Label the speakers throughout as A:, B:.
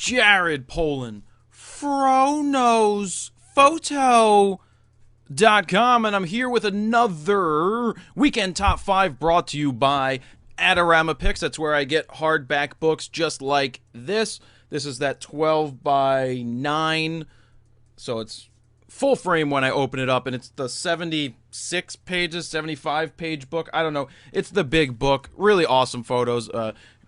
A: Jared Polin, FroKnowsPhoto.com, and I'm here with another Weekend Top 5 brought to you by Adorama Picks. That's where I get hardback books just like this. This is that 12 by 9, so it's full frame when I open it up, and it's the 76 pages, 75 page book. I don't know. It's the big book. Really awesome photos.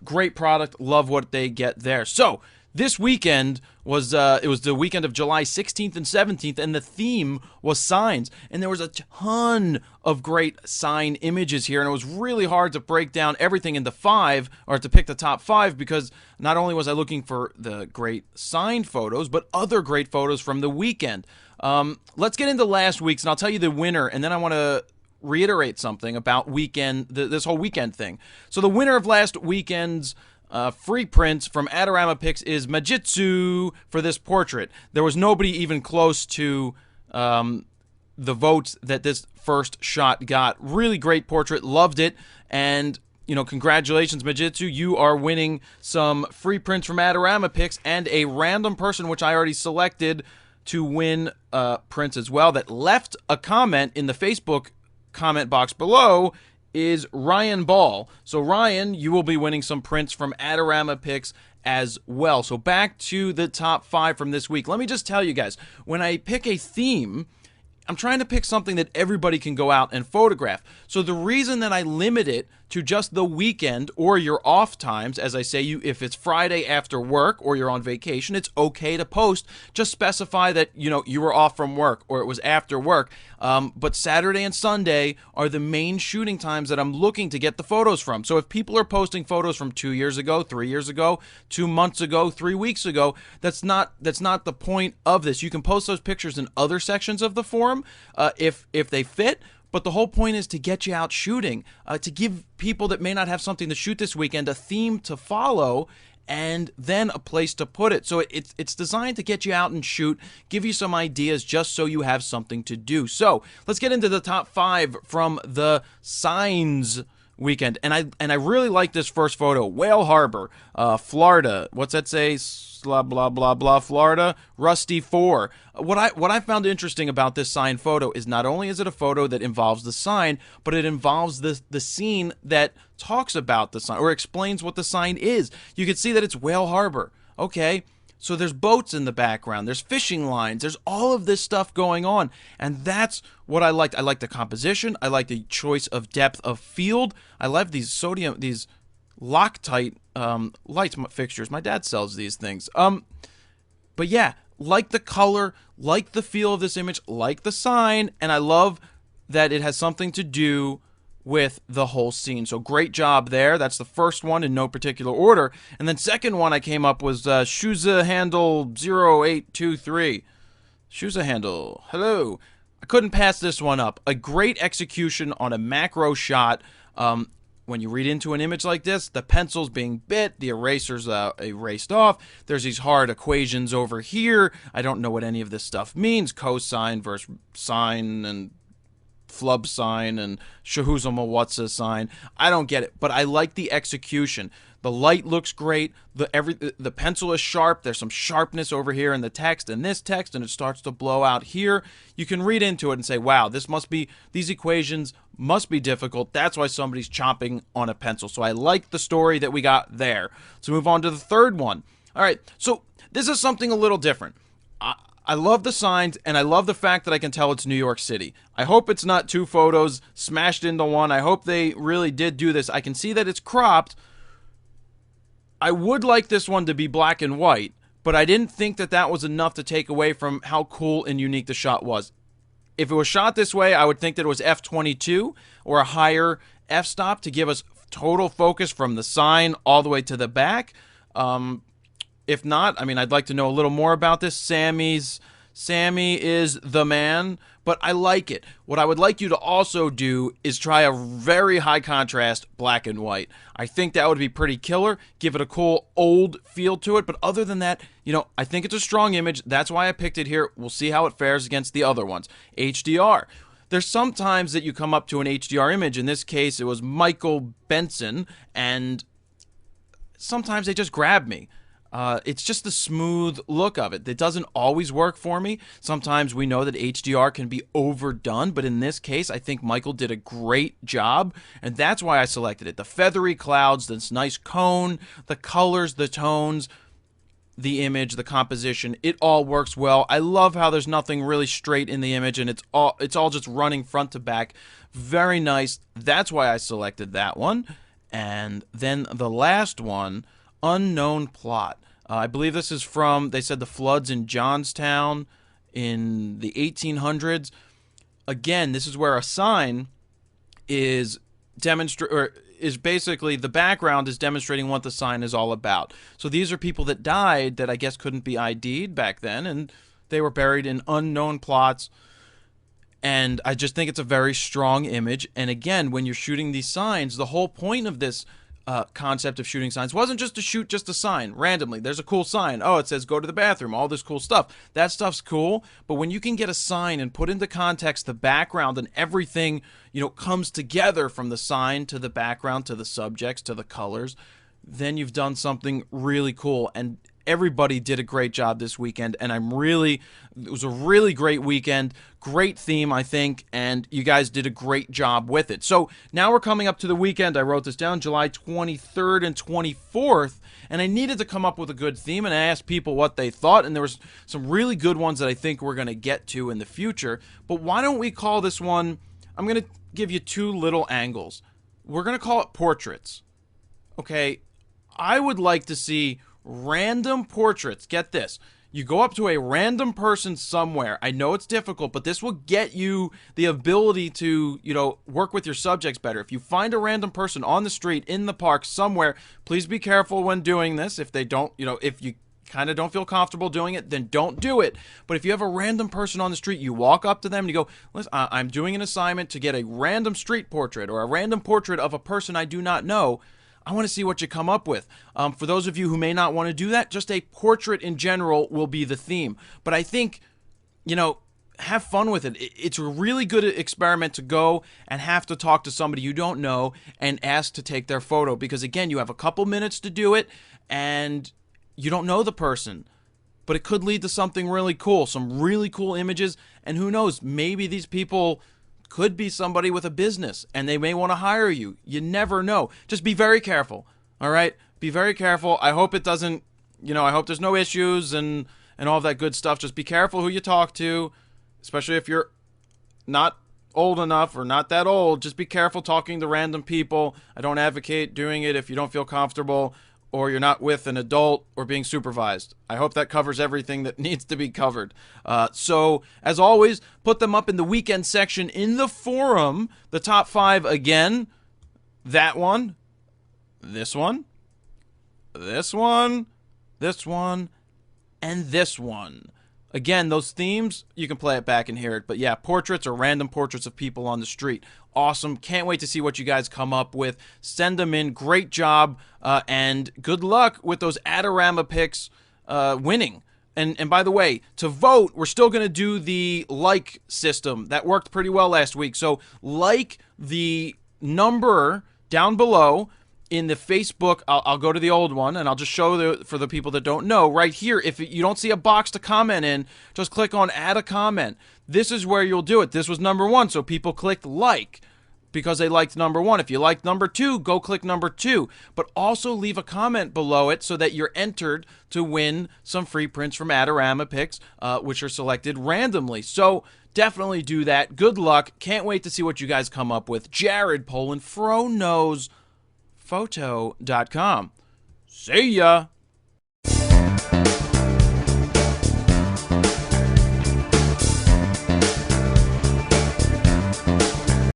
A: Great product. Love what they get there. So this weekend was it was the weekend of July 16th and 17th, and the theme was signs. And there was a ton of great sign images here, and it was really hard to break down everything into 5, or to pick the top 5, because not only was I looking for the great sign photos, but other great photos from the weekend. Let's get into last week's, and I'll tell you the winner, and then I want to reiterate something about this whole weekend thing. So the winner of last weekend's free prints from Adorama Picks is Majitsu for this portrait. There was nobody even close to the votes that this first shot got. Really great portrait. Loved it. And, you know, congratulations, Majitsu. You are winning some free prints from Adorama Picks and a random person, which I already selected, to win prints as well, that left a comment in the Facebook comment box below is Ryan Ball. So Ryan, you will be winning some prints from Adorama Picks as well. So back to the top 5 from this week. Let me just tell you guys, when I pick a theme, I'm trying to pick something that everybody can go out and photograph. So the reason that I limit it to just the weekend or your off times, as I say, if it's Friday after work or you're on vacation, it's okay to post. Just specify that, you know, you were off from work or it was after work. But Saturday and Sunday are the main shooting times that I'm looking to get the photos from. So if people are posting photos from 2 years ago, 3 years ago, 2 months ago, 3 weeks ago, that's not the point of this. You can post those pictures in other sections of the forum if they fit. But the whole point is to get you out shooting, to give people that may not have something to shoot this weekend a theme to follow, and then a place to put it. So it's designed to get you out and shoot, give you some ideas just so you have something to do. So let's get into the top 5 from the signs weekend. And I really like this first photo. Whale Harbor, Florida. What's that say? Blah blah blah blah, Florida. Rusty 4. What I found interesting about this sign photo is not only is it a photo that involves the sign, but it involves the scene that talks about the sign or explains what the sign is. You can see that it's Whale Harbor. Okay, so there's boats in the background, there's fishing lines, there's all of this stuff going on, and that's what I liked. I like the composition, I like the choice of depth of field. I love these Loctite light fixtures. My dad sells these things. But yeah, like the color, like the feel of this image, like the sign, and I love that it has something to do with the whole scene. So great job there. That's the first one in no particular order. And then second one I came up was Shuza Handle 0823. Shuza Handle, hello. I couldn't pass this one up. A great execution on a macro shot. When you read into an image like this, the pencil's being bit, the eraser's erased off, there's these hard equations over here. I don't know what any of this stuff means. Cosine versus sine and flub sign and Shahuzama sign. I don't get it, but I like the execution. The light looks great. The pencil is sharp. There's some sharpness over here in the text and this text, and it starts to blow out here. You can read into it and say, wow, these equations must be difficult. That's why somebody's chomping on a pencil. So I like the story that we got there. Let's move on to the third one. All right, so this is something a little different. I love the signs, and I love the fact that I can tell it's New York City. I hope it's not 2 photos smashed into one. I hope they really did do this. I can see that it's cropped. I would like this one to be black and white, but I didn't think that was enough to take away from how cool and unique the shot was. If it was shot this way, I would think that it was f/22 or a higher f-stop to give us total focus from the sign all the way to the back. If not, I mean, I'd like to know a little more about this. Sammy is the man, but I like it. What I would like you to also do is try a very high contrast black and white. I think that would be pretty killer. Give it a cool old feel to it. But other than that, you know, I think it's a strong image. That's why I picked it here. We'll see how it fares against the other ones. HDR. There's sometimes that you come up to an HDR image. In this case, it was Michael Benson, and sometimes they just grab me. It's just the smooth look of it. It doesn't always work for me. Sometimes we know that HDR can be overdone, but in this case, I think Michael did a great job, and that's why I selected it. The feathery clouds, this nice cone, the colors, the tones, the image, the composition, it all works well. I love how there's nothing really straight in the image, and it's all just running front to back. Very nice. That's why I selected that one. And then the last one, Unknown Plot. I believe this is from, they said, the floods in Johnstown in the 1800s. Again, this is where a sign is basically, the background is demonstrating what the sign is all about. So these are people that died that I guess couldn't be ID'd back then, and they were buried in unknown plots. And I just think it's a very strong image. And again, when you're shooting these signs, the whole point of this concept of shooting signs wasn't just to shoot just a sign randomly. There's a cool sign. Oh, it says go to the bathroom. All this cool stuff. That stuff's cool. But when you can get a sign and put into context the background and everything, comes together from the sign to the background to the subjects to the colors, then you've done something really cool. And everybody did a great job this weekend, and it was a really great weekend, great theme, I think, and you guys did a great job with it. So now we're coming up to the weekend. I wrote this down, July 23rd and 24th, and I needed to come up with a good theme, and I asked people what they thought, and there was some really good ones that I think we're going to get to in the future. But why don't we call this one, I'm going to give you two little angles. We're going to call it portraits. Okay, I would like to see random portraits. Get this. You go up to a random person somewhere. I know it's difficult, but this will get you the ability to, work with your subjects better. If you find a random person on the street, in the park, somewhere, please be careful when doing this. If they don't, if you kind of don't feel comfortable doing it, then don't do it. But if you have a random person on the street, you walk up to them and you go, listen, I'm doing an assignment to get a random street portrait or a random portrait of a person I do not know. I want to see what you come up with. For those of you who may not want to do that, just a portrait in general will be the theme. But I think, have fun with it. It's a really good experiment to go and have to talk to somebody you don't know and ask to take their photo. Because, again, you have a couple minutes to do it, and you don't know the person. But it could lead to something really cool, some really cool images. And who knows, maybe these people could be somebody with a business and they may want to hire you. You never know. Just be very careful. All right? Be very careful. I hope it doesn't, I hope there's no issues and all of that good stuff. Just be careful who you talk to, especially if you're not old enough or not that old. Just be careful talking to random people. I don't advocate doing it if you don't feel comfortable or you're not with an adult or being supervised. I hope that covers everything that needs to be covered. So, as always, put them up in the weekend section in the forum. The top 5 again. That one, this one, this one, this one, and this one. Again, those themes, you can play it back and hear it. But yeah, portraits or random portraits of people on the street. Awesome. Can't wait to see what you guys come up with. Send them in. Great job. And good luck with those Adorama picks winning. And by the way, to vote, we're still going to do the like system. That worked pretty well last week. So like the number down below in the Facebook. I'll go to the old one and I'll just show for the people that don't know right here. If you don't see a box to comment in, just click on add a comment. This is where you'll do it. This was number 1, so people clicked like because they liked number 1. If you liked number 2, go click number 2. But also leave a comment below it so that you're entered to win some free prints from Adorama Picks, which are selected randomly. So definitely do that. Good luck. Can't wait to see what you guys come up with. Jared Polin, FroKnowsPhoto.com. See ya!